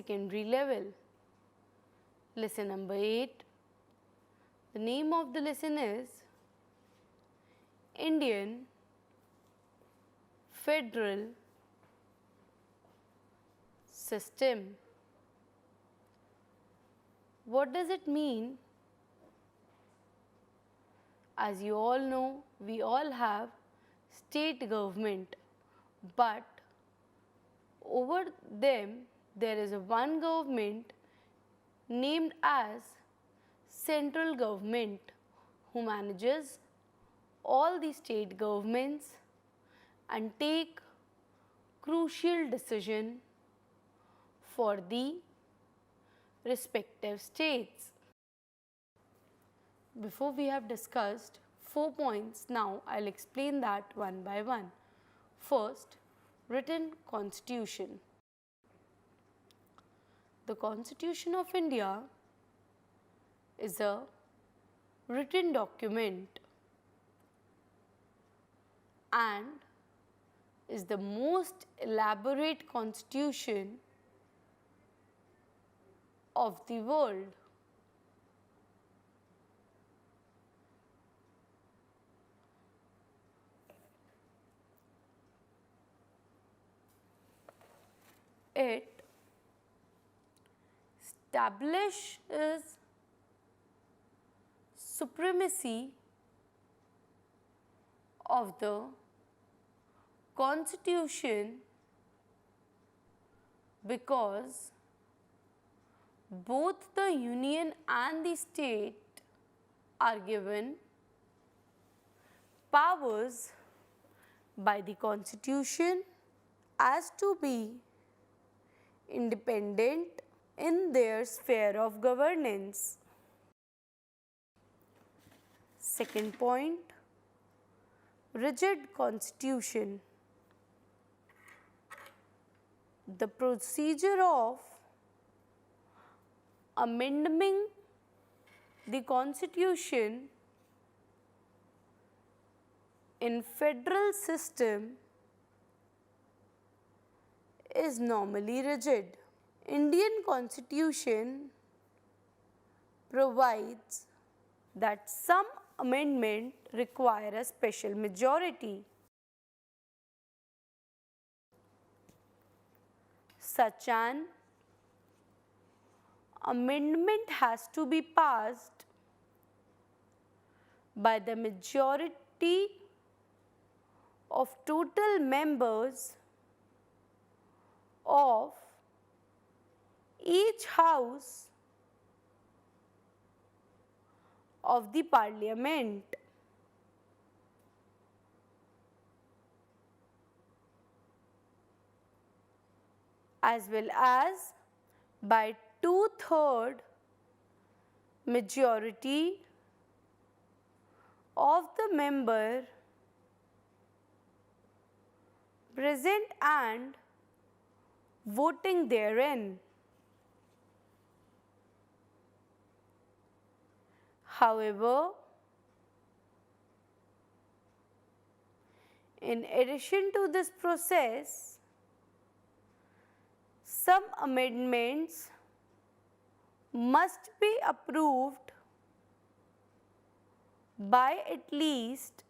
secondary level. Lesson number 8. The name of the lesson is Indian Federal System. What does it mean? As you all know, we all have state government, but over them there is a one government named as central government, who manages all the state governments and take crucial decision for the respective states. Before we have discussed 4 points, now I'll explain that one by one. First, written constitution. The Constitution of India is a written document and is the most elaborate constitution of the world. It establishes supremacy of the Constitution because both the union and the state are given powers by the Constitution as to be independent in their sphere of governance. Second point, rigid constitution. The procedure of amending the constitution in federal system is normally rigid. Indian Constitution provides that some amendment require a special majority. Such an amendment has to be passed by the majority of total members of each house of the parliament. As well as by 2/3 majority of the member present and voting therein. However, in addition to this process, some amendments must be approved by at least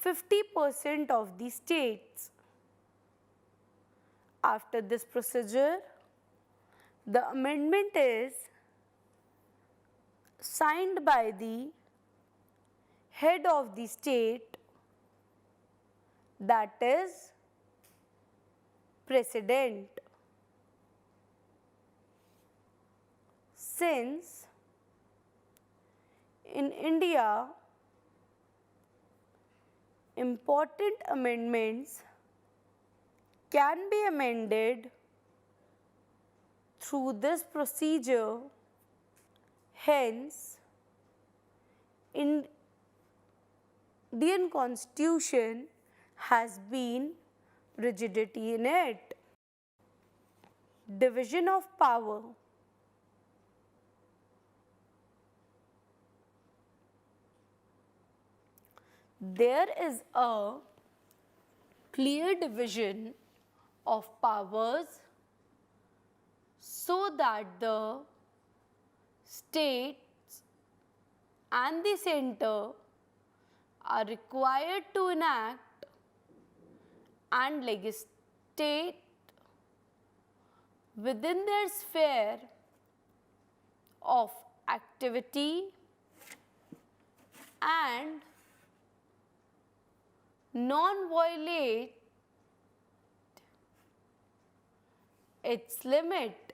50% of the states. After this procedure, the amendment is signed by the head of the state, that is President. Since in India important amendments can be amended through this procedure, hence Indian Constitution has been rigidity in it. Division of power. There is a clear division of powers so that the states and the center are required to enact and legislate within their sphere of activity and non-violate its limit.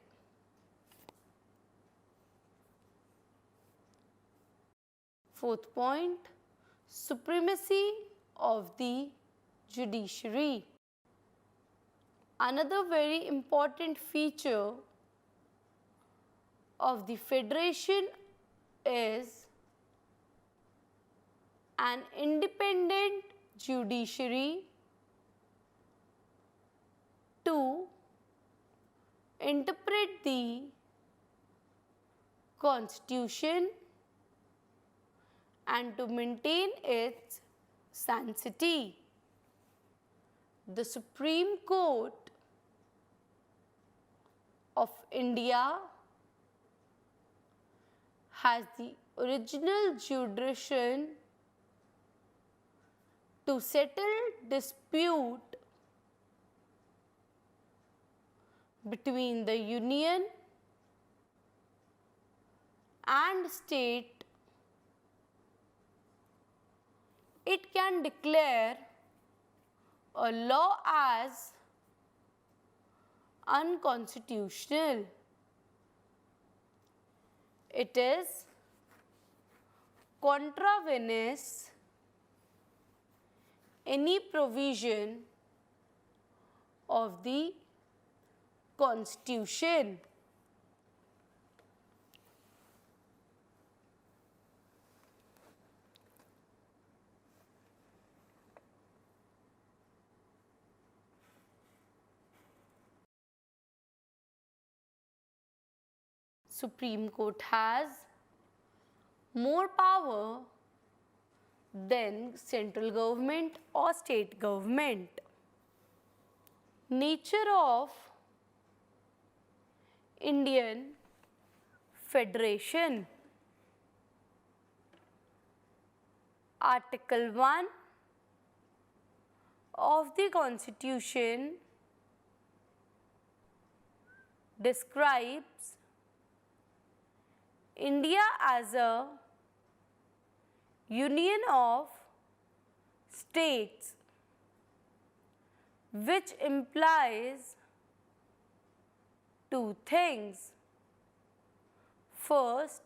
Fourth point, supremacy of the judiciary. Another very important feature of the federation is an independent judiciary to interpret the constitution and to maintain its sanctity. The Supreme Court of India has the original jurisdiction to settle dispute between the union and state. It can declare a law as unconstitutional. It is contravenes any provision of the Constitution. Supreme Court has more power than central government or state government. Nature of Indian Federation. Article 1 of the Constitution describes India as a union of states, which implies two things. First,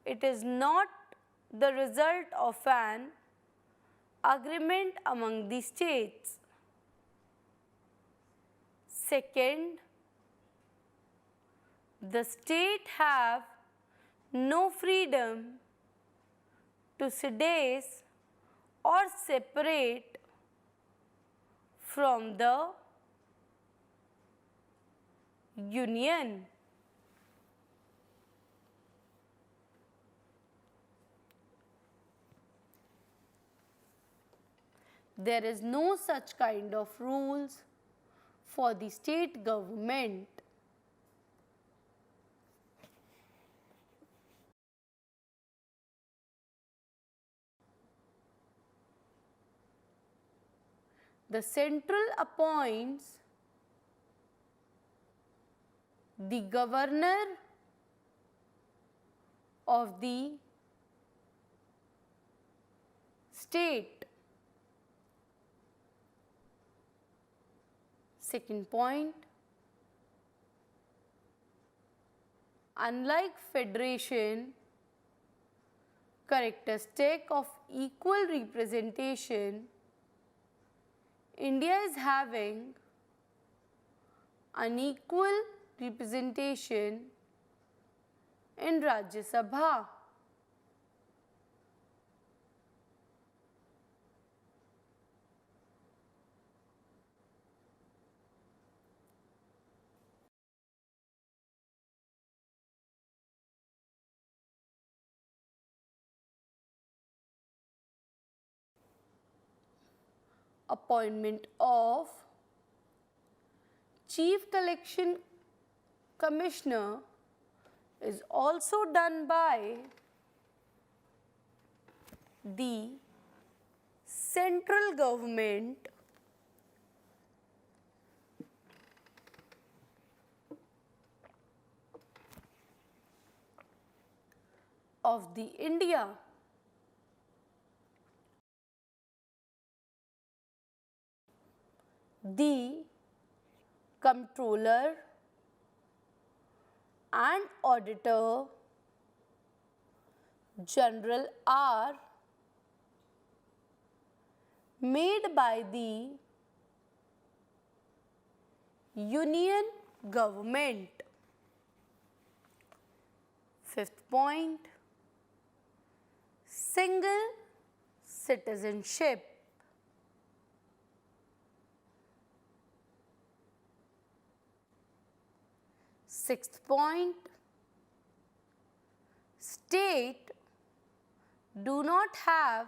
it is not the result of an agreement among the states. Second, the state have no freedom to seize or separate from the union. There is no such kind of rules for the state government. The central appoints the governor of the state. Second point, unlike federation, characteristic of equal representation, India is having unequal representation in Rajya Sabha. – – – – – – – – – – – – – – – – – – – – – – – – – – – – – – – – – – – – – – – – – – – – – – – – – – – – – – – – – – – – – – – – – – – – – – – – – – – – – – – – – – – – – – – – – – – – – – – – – – – – – – – – – – – – – – – – – – – – – – – –– –– –– –– –– –– –– –– –– –– –– –– –– –– –– –– –– –– –– –– –– –– –– –– –– –– – – – – – – – – – – – – – – – – – – – – – – – – – – – – – – – – – – – – – – – – – – – – – – – – – – – – – – – – – – – – – – – – – – – – – – – – – – – – – – – – – – – – – – – – – – – – – – – – – – – – – – – – – – – – – – – – – –– –– commissioner is also done by the central government of the India. The comptroller and auditor general are made by the union government. Fifth point, single citizenship. Sixth point, state do not have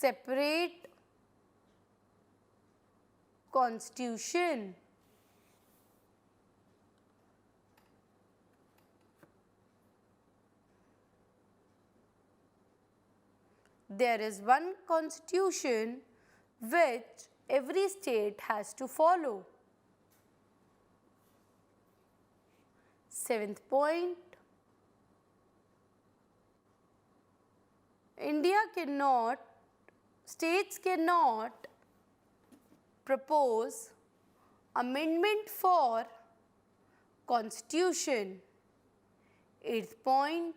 separate constitution. There is one constitution which every state has to follow. Seventh point, states cannot propose amendment for constitution. Eighth point,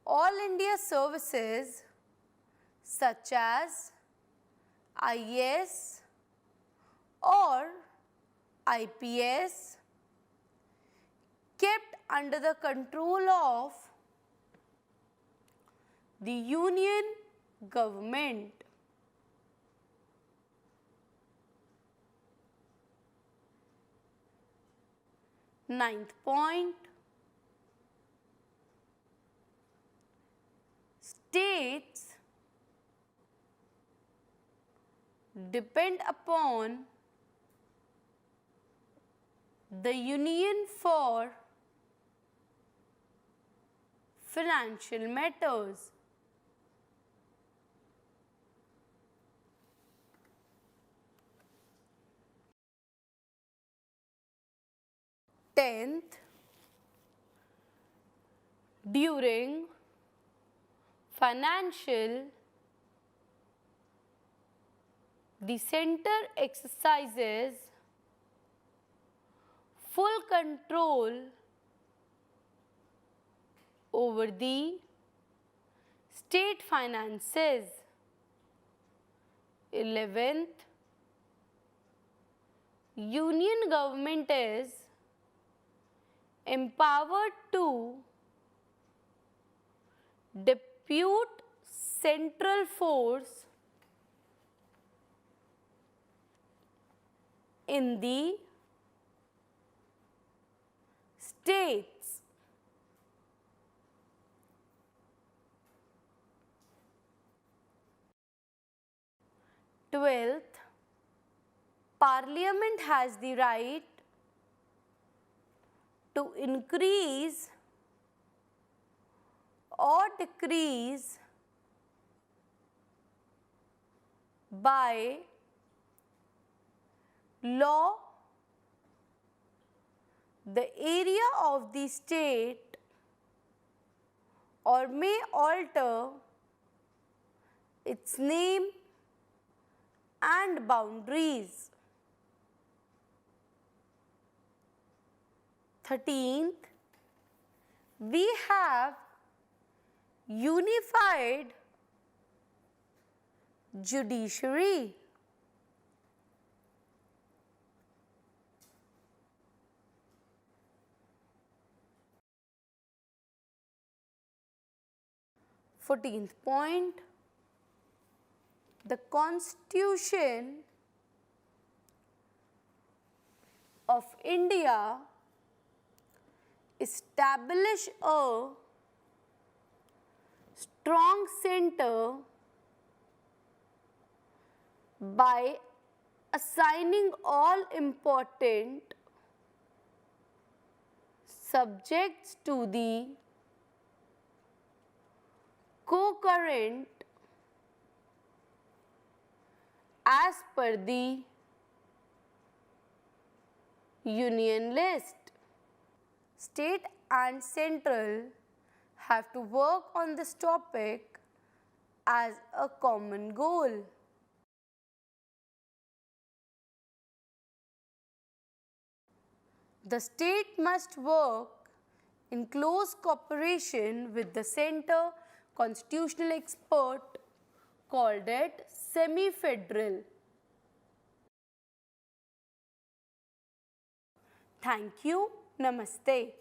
all India services such as IAS or IPS kept under the control of the union government. Ninth point, states depend upon the union for financial matters. Tenth, during financial, the center exercises full control over the state finances. 11th, union government is empowered to depute central force in the states. Twelfth, Parliament has the right to increase or decrease by law the area of the state or may alter its name and boundaries. 13th, we have unified judiciary. 14th point, the Constitution of India establish a strong center by assigning all important subjects to the co-current as per the union list. State and central have to work on this topic as a common goal. The state must work in close cooperation with the center constitutional expert called it semi-federal. Thank you. Namaste.